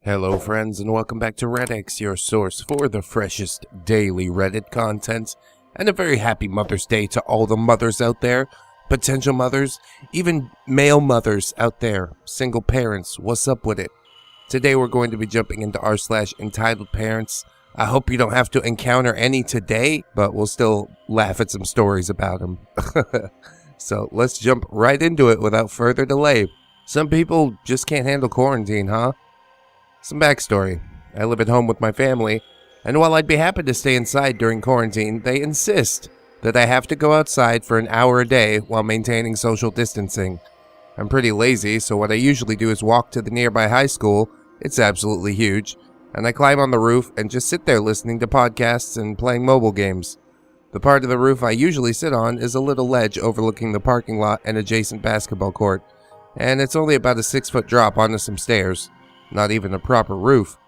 Hello friends and welcome back to ReddX, your source for the freshest daily Reddit content, and a very happy Mother's Day to all the mothers out there, potential mothers, even male mothers out there, single parents, what's up with it? Today we're going to be jumping into rSlash entitled parents. I hope you don't have to encounter any today, but we'll still laugh at some stories about them. So let's jump right into it without further delay. Some people just can't handle quarantine, huh? Some backstory. I live at home with my family, and while I'd be happy to stay inside during quarantine, they insist that I have to go outside for an hour a day while maintaining social distancing. I'm pretty lazy, so what I usually do is walk to the nearby high school. It's absolutely huge, and I climb on the roof and just sit there listening to podcasts and playing mobile games. The part of the roof I usually sit on is a little ledge overlooking the parking lot and adjacent basketball court, and it's only about a 6-foot drop onto some stairs. Not even a proper roof.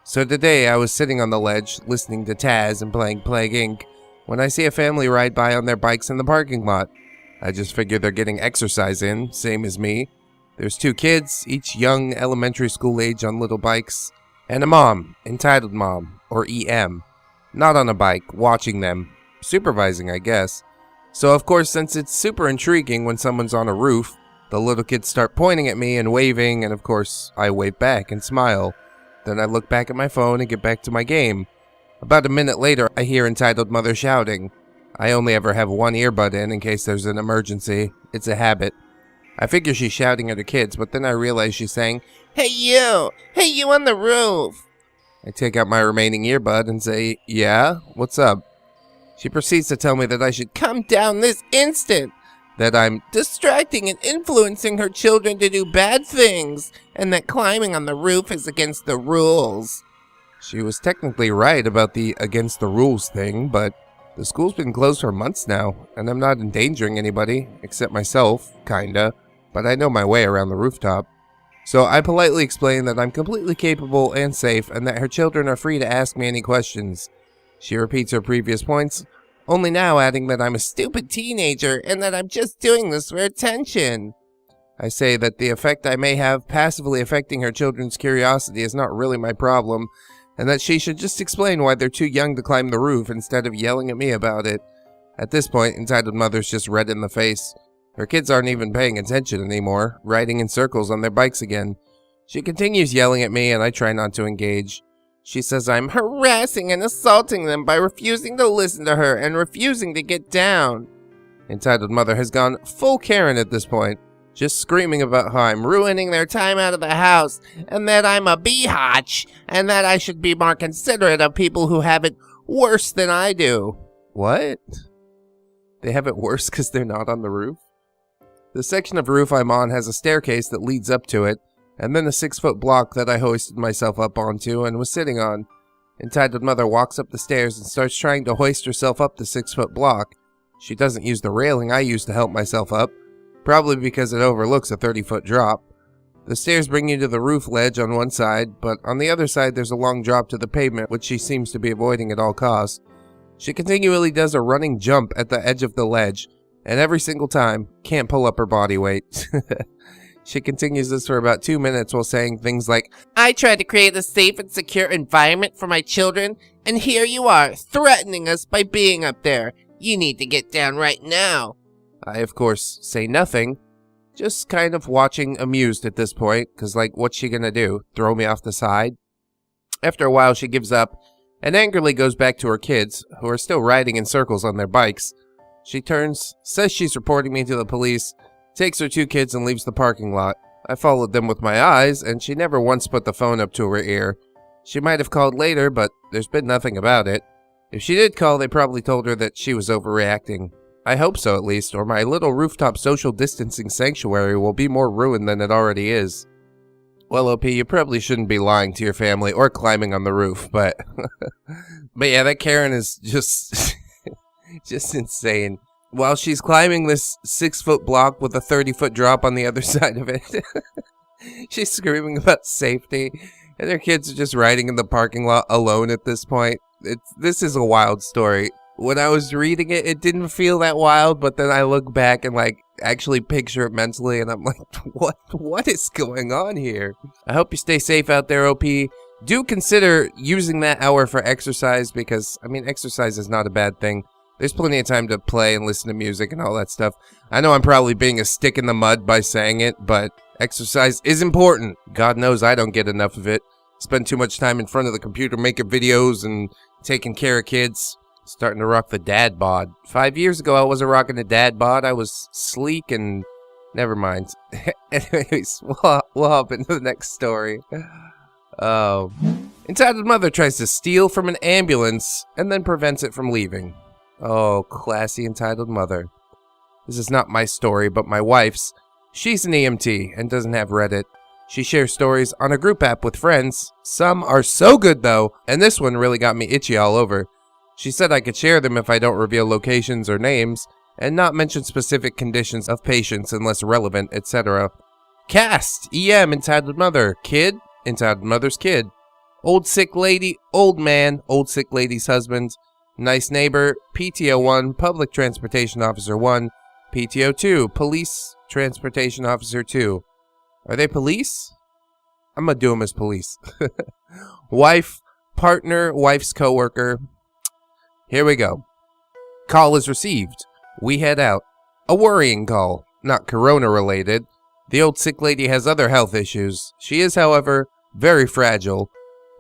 So today I was sitting on the ledge, listening to Taz and playing Plague Inc. when I see a family ride by on their bikes in the parking lot. I just figured they're getting exercise in, same as me. There's 2 kids, each young elementary school age on little bikes, and a mom, entitled mom, or EM, not on a bike, watching them, supervising I guess. So of course, since it's super intriguing when someone's on a roof, the little kids start pointing at me and waving, and of course, I wave back and smile. Then I look back at my phone and get back to my game. About a minute later, I hear entitled mother shouting. I only ever have one earbud in case there's an emergency. It's a habit. I figure she's shouting at her kids, but then I realize she's saying, Hey you on the roof! I take out my remaining earbud and say, Yeah, what's up? She proceeds to tell me that I should come down this instant. That I'm distracting and influencing her children to do bad things, and that climbing on the roof is against the rules. She was technically right about the against the rules thing, but the school's been closed for months now, and I'm not endangering anybody, except myself, kinda, but I know my way around the rooftop. So I politely explain that I'm completely capable and safe, and that her children are free to ask me any questions. She repeats her previous points, only now adding that I'm a stupid teenager and that I'm just doing this for attention. I say that the effect I may have passively affecting her children's curiosity is not really my problem, and that she should just explain why they're too young to climb the roof instead of yelling at me about it. At this point, entitled mother's just red in the face. Her kids aren't even paying attention anymore, riding in circles on their bikes again. She continues yelling at me and I try not to engage. She says I'm harassing and assaulting them by refusing to listen to her and refusing to get down. Entitled mother has gone full Karen at this point, just screaming about how I'm ruining their time out of the house, and that I'm a biatch, and that I should be more considerate of people who have it worse than I do. What? They have it worse because they're not on the roof? The section of roof I'm on has a staircase that leads up to it, and then a 6-foot block that I hoisted myself up onto and was sitting on. Entitled mother walks up the stairs and starts trying to hoist herself up the 6-foot block. She doesn't use the railing I use to help myself up, probably because it overlooks a 30-foot drop. The stairs bring you to the roof ledge on one side, but on the other side there's a long drop to the pavement which she seems to be avoiding at all costs. She continually does a running jump at the edge of the ledge, and every single time, can't pull up her body weight. She continues this for about 2 minutes while saying things like, I tried to create a safe and secure environment for my children, and here you are, threatening us by being up there. You need to get down right now. I, of course, say nothing, just kind of watching amused at this point, because, like, what's she gonna do? Throw me off the side? After a while, she gives up, and angrily goes back to her kids, who are still riding in circles on their bikes. She turns, says she's reporting me to the police, takes her 2 kids and leaves the parking lot. I followed them with my eyes, and she never once put the phone up to her ear. She might have called later, but there's been nothing about it. If she did call, they probably told her that she was overreacting. I hope so at least, or my little rooftop social distancing sanctuary will be more ruined than it already is. Well, OP, you probably shouldn't be lying to your family or climbing on the roof, but... but yeah, that Karen is just... just insane. While she's climbing this 6-foot block with a 30-foot drop on the other side of it, she's screaming about safety, and her kids are just riding in the parking lot alone at this point. This is a wild story. When I was reading it, it didn't feel that wild, but then I look back and, like, actually picture it mentally, and I'm like, what is going on here? I hope you stay safe out there, OP. Do consider using that hour for exercise, because, I mean, exercise is not a bad thing. There's plenty of time to play and listen to music and all that stuff. I know I'm probably being a stick in the mud by saying it, but exercise is important. God knows I don't get enough of it. Spend too much time in front of the computer making videos and taking care of kids. Starting to rock the dad bod. 5 years ago, I wasn't rocking the dad bod. I was sleek and... Never mind. Anyways, we'll hop into the next story. Entitled mother tries to steal from an ambulance and then prevents it from leaving. Oh, classy entitled mother. This is not my story, but my wife's. She's an EMT and doesn't have Reddit. She shares stories on a group app with friends. Some are so good, though, and this one really got me itchy all over. She said I could share them if I don't reveal locations or names, and not mention specific conditions of patients unless relevant, etc. Cast, EM, entitled mother. Kid, entitled mother's kid. Old sick lady, old man, old sick lady's husband. Nice neighbor, PTO 1, public transportation officer 1, PTO 2, police transportation officer 2. Are they police? I'm gonna do them as police. Wife, partner, wife's coworker. Here we go. Call is received. We head out. A worrying call, not corona related. The old sick lady has other health issues. She is, however, very fragile.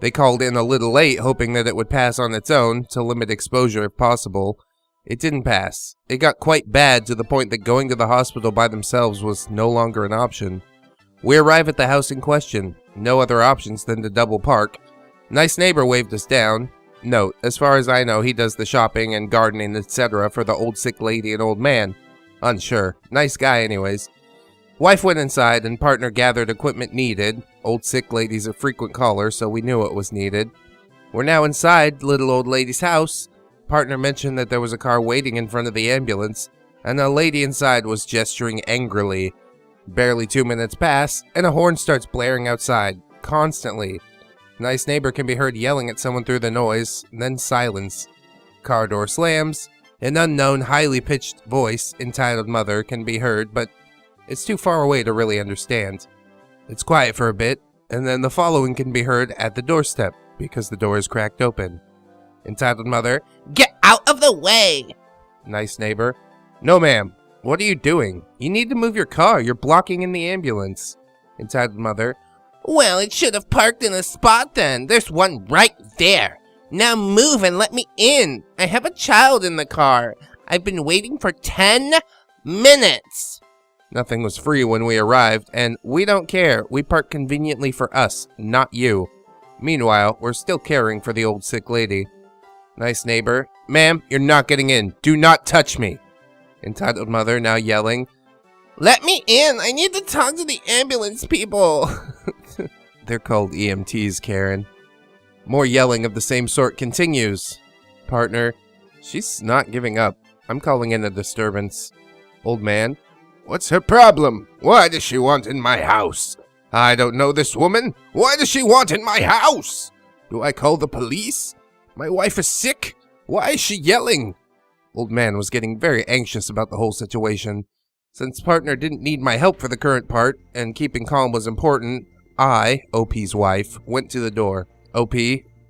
They called in a little late, hoping that it would pass on its own, to limit exposure if possible. It didn't pass. It got quite bad to the point that going to the hospital by themselves was no longer an option. We arrive at the house in question. No other options than to double park. Nice neighbor waved us down. Note, as far as I know, he does the shopping and gardening, etc. for the old sick lady and old man. Unsure. Nice guy anyways. Wife went inside and partner gathered equipment needed. Old sick lady's a frequent caller, so we knew it was needed. We're now inside little old lady's house. Partner mentioned that there was a car waiting in front of the ambulance, and a lady inside was gesturing angrily. Barely 2 minutes pass, and a horn starts blaring outside, constantly. Nice neighbor can be heard yelling at someone through the noise, then silence. Car door slams. An unknown, highly pitched voice, entitled mother, can be heard, but it's too far away to really understand. It's quiet for a bit, and then the following can be heard at the doorstep, because the door is cracked open. Entitled mother, get out of the way! Nice neighbor, no ma'am, what are you doing? You need to move your car, you're blocking in the ambulance. Entitled mother, well, it should have parked in a spot then, there's one right there. Now move and let me in, I have a child in the car. I've been waiting for 10 minutes. Nothing was free when we arrived, and we don't care. We park conveniently for us, not you. Meanwhile, we're still caring for the old sick lady. Nice neighbor. Ma'am, you're not getting in. Do not touch me. Entitled mother now yelling. Let me in. I need to talk to the ambulance people. They're called EMTs, Karen. More yelling of the same sort continues. Partner. She's not giving up. I'm calling in a disturbance. Old man. What's her problem? Why does she want in my house? I don't know this woman. Why does she want in my house? Do I call the police? My wife is sick. Why is she yelling? Old man was getting very anxious about the whole situation. Since partner didn't need my help for the current part, and keeping calm was important, I, OP's wife, went to the door. OP,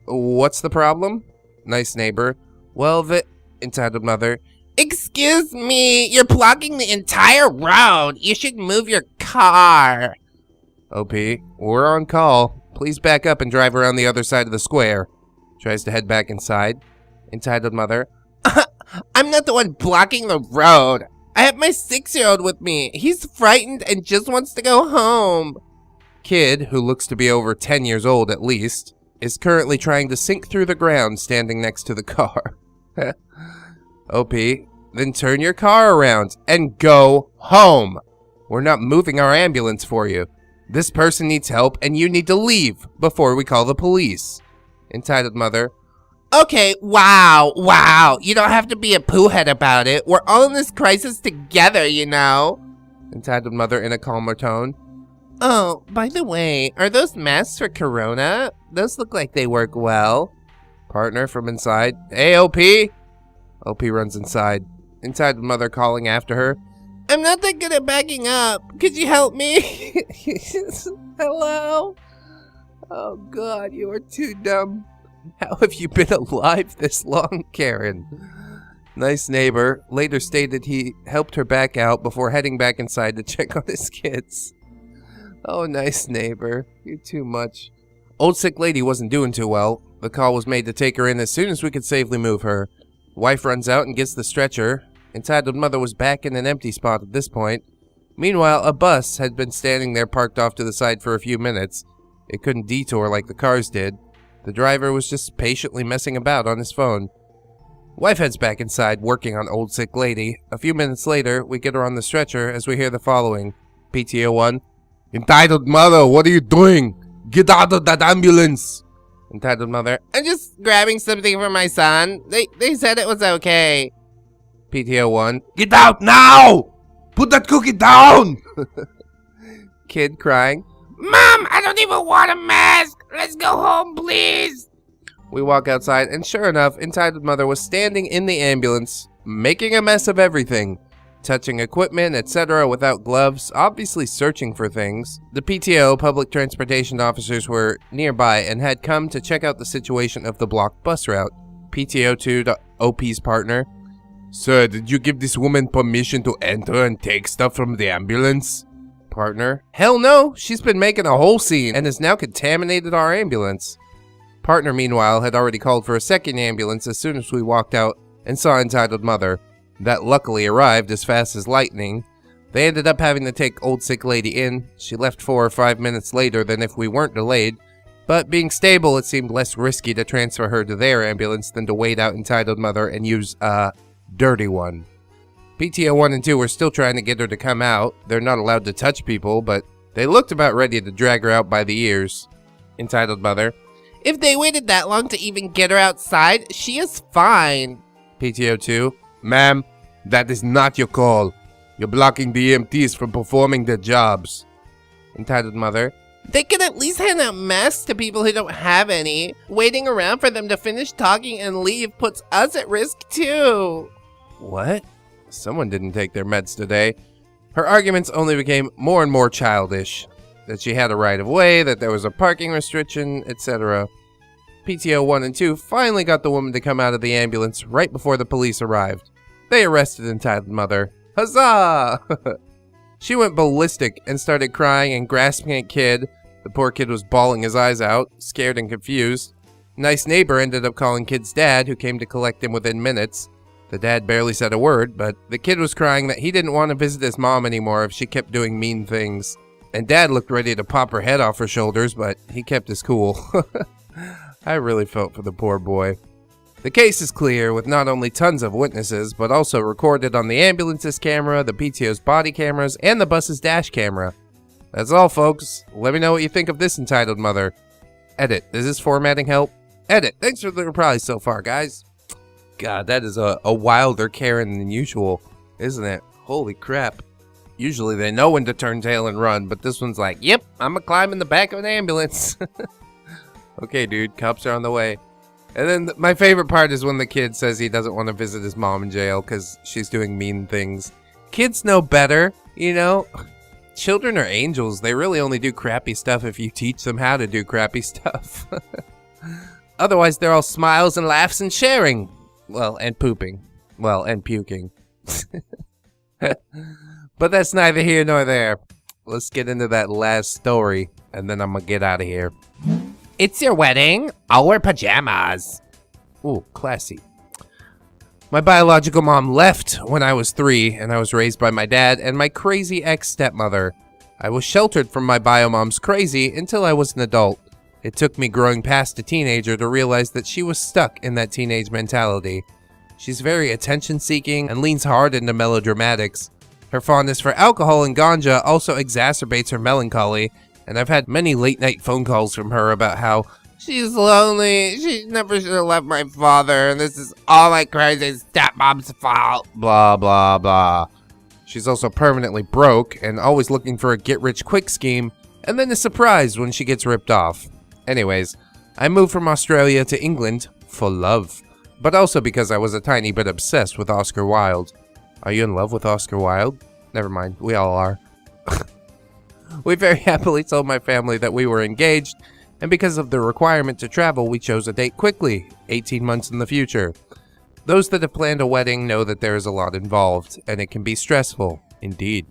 what's the problem? Nice neighbor. Well, entitled mother. Excuse me, you're blocking the entire road. You should move your car. OP, we're on call. Please back up and drive around the other side of the square. Tries to head back inside. Entitled mother. I'm not the one blocking the road. I have my 6-year-old with me. He's frightened and just wants to go home. Kid, who looks to be over 10 years old at least, is currently trying to sink through the ground standing next to the car. OP, then turn your car around and go home. We're not moving our ambulance for you. This person needs help and you need to leave before we call the police. Entitled mother. Okay, wow. You don't have to be a poohead about it. We're all in this crisis together, you know. Entitled mother in a calmer tone. Oh, by the way, are those masks for corona? Those look like they work well. Partner from inside. Hey, OP. OP runs inside. Entitled mother calling after her. I'm not that good at backing up. Could you help me? Hello? Oh God, you are too dumb. How have you been alive this long, Karen? Nice neighbor later stated he helped her back out before heading back inside to check on his kids. Oh, nice neighbor. You're too much. Old sick lady wasn't doing too well. The call was made to take her in as soon as we could safely move her. Wife runs out and gets the stretcher. Entitled mother was back in an empty spot at this point. Meanwhile, a bus had been standing there parked off to the side for a few minutes. It couldn't detour like the cars did. The driver was just patiently messing about on his phone. Wife heads back inside, working on old sick lady. A few minutes later, we get her on the stretcher as we hear the following. PTO 1. Entitled mother, what are you doing? Get out of that ambulance! Entitled mother. I'm just grabbing something for my son. They said it was okay. PTO 1. Get out now! Put that cookie down! Kid crying. Mom, I don't even want a mask! Let's go home, please! We walk outside, and sure enough, Entitled mother was standing in the ambulance, making a mess of everything. Touching equipment, etc. without gloves, obviously searching for things. The PTO, public transportation officers, were nearby and had come to check out the situation of the blocked bus route. PTO 2 to OP's partner. Sir, did you give this woman permission to enter and take stuff from the ambulance? Partner. Hell no! She's been making a whole scene and has now contaminated our ambulance. Partner, meanwhile, had already called for a second ambulance as soon as we walked out and saw Entitled mother. That luckily arrived as fast as lightning. They ended up having to take old sick lady in. She left 4 or 5 minutes later than if we weren't delayed. But being stable, it seemed less risky to transfer her to their ambulance than to wait out Entitled mother and use a dirty one. PTO 1 and 2 were still trying to get her to come out. They're not allowed to touch people, but they looked about ready to drag her out by the ears. Entitled mother. If they waited that long to even get her outside, she is fine. PTO 2. Ma'am, that is not your call. You're blocking the EMTs from performing their jobs. Entitled mother. They can at least hand out masks to people who don't have any. Waiting around for them to finish talking and leave puts us at risk too. What? Someone didn't take their meds today. Her arguments only became more and more childish. That she had a right of way, that there was a parking restriction, etc. PTO 1 and 2 finally got the woman to come out of the ambulance right before the police arrived. They arrested Entitled mother. Huzzah! She went ballistic and started crying and grasping at kid. The poor kid was bawling his eyes out, scared and confused. Nice neighbor ended up calling kid's dad, who came to collect him within minutes. The dad barely said a word, but the kid was crying that he didn't want to visit his mom anymore if she kept doing mean things. And dad looked ready to pop her head off her shoulders, but he kept his cool. I really felt for the poor boy. The case is clear, with not only tons of witnesses, but also recorded on the ambulance's camera, the PTO's body cameras, and the bus's dash camera. That's all, folks. Let me know what you think of this Entitled mother. Edit. Does this formatting help? Edit. Thanks for the replies so far, guys. God, that is a wilder Karen than usual, isn't it? Holy crap. Usually they know when to turn tail and run, but this one's like, yep, I'm gonna climb in the back of an ambulance. Okay, dude, cops are on the way. And then my favorite part is when the kid says he doesn't want to visit his mom in jail because she's doing mean things. Kids know better, you know? Children are angels. They really only do crappy stuff if you teach them how to do crappy stuff. Otherwise, they're all smiles and laughs and sharing. Well, and pooping. Well, and puking. But that's neither here nor there. Let's get into that last story, and then I'm gonna get out of here. It's your wedding. I'll wear pajamas. Ooh, classy. My biological mom left when I was 3, and I was raised by my dad and my crazy ex-stepmother. I was sheltered from my bio-mom's crazy until I was an adult. It took me growing past a teenager to realize that she was stuck in that teenage mentality. She's very attention-seeking and leans hard into melodramatics. Her fondness for alcohol and ganja also exacerbates her melancholy, and I've had many late-night phone calls from her about how she's lonely, she never should have left my father, and this is all my crazy stepmom's fault, blah blah blah. She's also permanently broke and always looking for a get-rich-quick scheme, and then is surprised when she gets ripped off. Anyways, I moved from Australia to England for love, but also because I was a tiny bit obsessed with Oscar Wilde. Are you in love with Oscar Wilde? Never mind, we all are. We very happily told my family that we were engaged, and because of the requirement to travel, we chose a date quickly, 18 months in the future. Those that have planned a wedding know that there is a lot involved, and it can be stressful, indeed.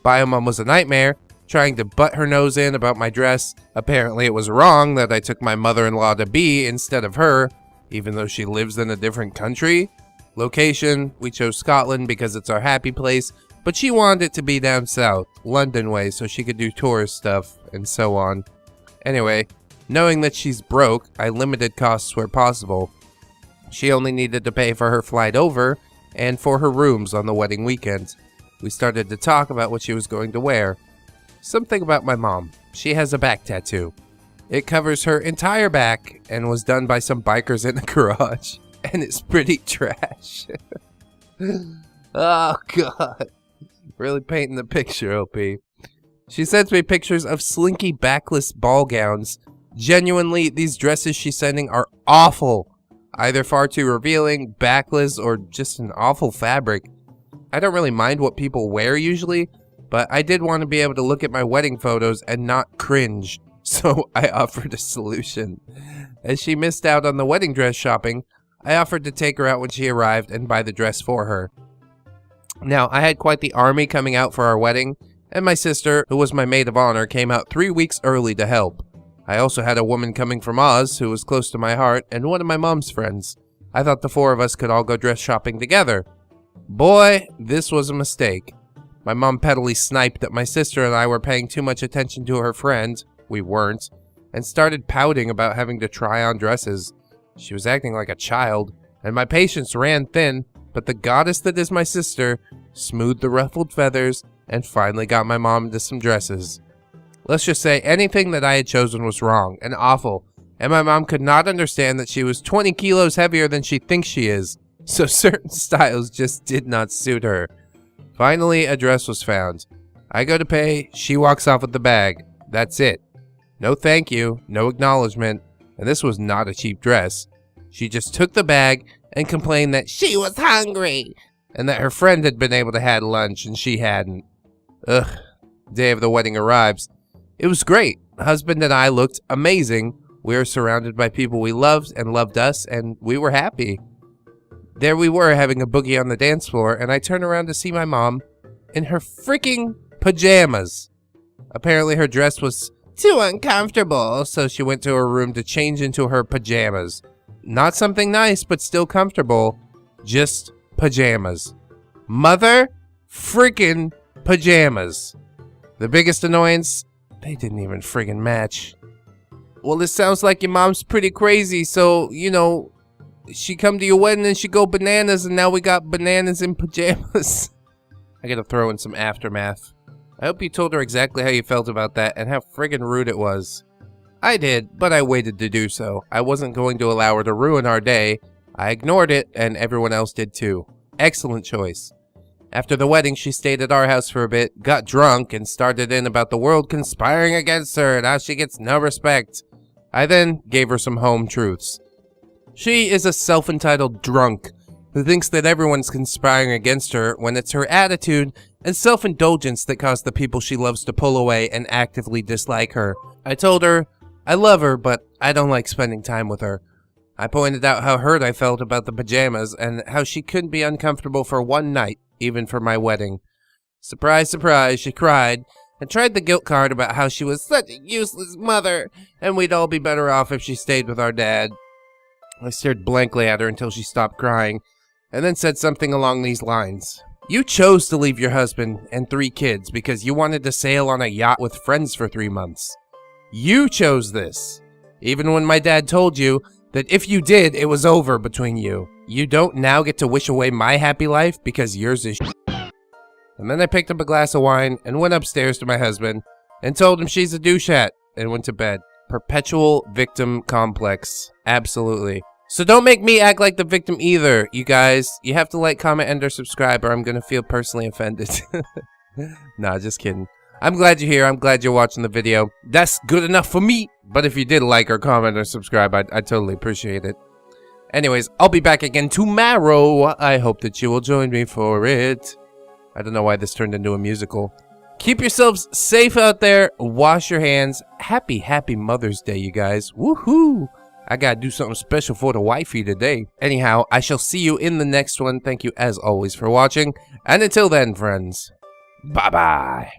Biomom was a nightmare, trying to butt her nose in about my dress. Apparently it was wrong that I took my mother-in-law to be instead of her, even though she lives in a different country. Location, we chose Scotland because it's our happy place, but she wanted it to be down south, London way, so she could do tourist stuff, and so on. Anyway, knowing that she's broke, I limited costs where possible. She only needed to pay for her flight over, and for her rooms on the wedding weekend. We started to talk about what she was going to wear. Something about my mom. She has a back tattoo. It covers her entire back, and was done by some bikers in the garage. And it's pretty trash. Oh, God. Really painting the picture, OP. She sends me pictures of slinky backless ball gowns. Genuinely, these dresses she's sending are awful. Either far too revealing, backless, or just an awful fabric. I don't really mind what people wear usually, but I did want to be able to look at my wedding photos and not cringe. So I offered a solution. As she missed out on the wedding dress shopping, I offered to take her out when she arrived and buy the dress for her. Now, I had quite the army coming out for our wedding, and my sister, who was my maid of honor, came out 3 weeks early to help. I also had a woman coming from Oz, who was close to my heart, and one of my mom's friends. I thought the 4 of us could all go dress shopping together. Boy, this was a mistake. My mom pettily sniped that my sister and I were paying too much attention to her friend, we weren't, and started pouting about having to try on dresses. She was acting like a child, and my patience ran thin, but the goddess that is my sister smoothed the ruffled feathers and finally got my mom into some dresses. Let's just say anything that I had chosen was wrong and awful, and my mom could not understand that she was 20 kilos heavier than she thinks she is, so certain styles just did not suit her. Finally, a dress was found. I go to pay, she walks off with the bag. That's it. No thank you, no acknowledgement, and this was not a cheap dress. She just took the bag and complained that she was hungry, and that her friend had been able to have lunch and she hadn't. Ugh. Day of the wedding arrives. It was great. Husband and I looked amazing. We were surrounded by people we loved and loved us, and we were happy. There we were having a boogie on the dance floor, and I turned around to see my mom in her freaking pajamas. Apparently her dress was too uncomfortable, so she went to her room to change into her pajamas. Not something nice, but still comfortable. Just pajamas. Mother freaking pajamas. The biggest annoyance, they didn't even friggin' match. Well, this sounds like your mom's pretty crazy, so, you know, she come to your wedding and she go bananas, and now we got bananas in pajamas. I gotta throw in some aftermath. I hope you told her exactly how you felt about that and how friggin' rude it was. I did, but I waited to do so. I wasn't going to allow her to ruin our day. I ignored it, and everyone else did too. Excellent choice. After the wedding, she stayed at our house for a bit, got drunk, and started in about the world conspiring against her and how she gets no respect. I then gave her some home truths. She is a self-entitled drunk who thinks that everyone's conspiring against her when it's her attitude and self-indulgence that cause the people she loves to pull away and actively dislike her. I told her I love her, but I don't like spending time with her. I pointed out how hurt I felt about the pajamas and how she couldn't be uncomfortable for one night, even for my wedding. Surprise, surprise, she cried and tried the guilt card about how she was such a useless mother and we'd all be better off if she stayed with our dad. I stared blankly at her until she stopped crying and then said something along these lines. You chose to leave your husband and 3 kids because you wanted to sail on a yacht with friends for 3 months. You chose this, even when my dad told you that if you did, it was over between you. You don't now get to wish away my happy life because yours is shit. And then I picked up a glass of wine and went upstairs to my husband and told him she's a douchette and went to bed. Perpetual victim complex. Absolutely. So don't make me act like the victim either, you guys. You have to like, comment, and or subscribe or I'm gonna feel personally offended. Nah, just kidding. I'm glad you're here. I'm glad you're watching the video. That's good enough for me. But if you did like or comment or subscribe, I'd totally appreciate it. Anyways, I'll be back again tomorrow. I hope that you will join me for it. I don't know why this turned into a musical. Keep yourselves safe out there. Wash your hands. Happy Mother's Day, you guys. Woohoo! I gotta do something special for the wifey today. Anyhow, I shall see you in the next one. Thank you as always for watching. And until then, friends, bye-bye.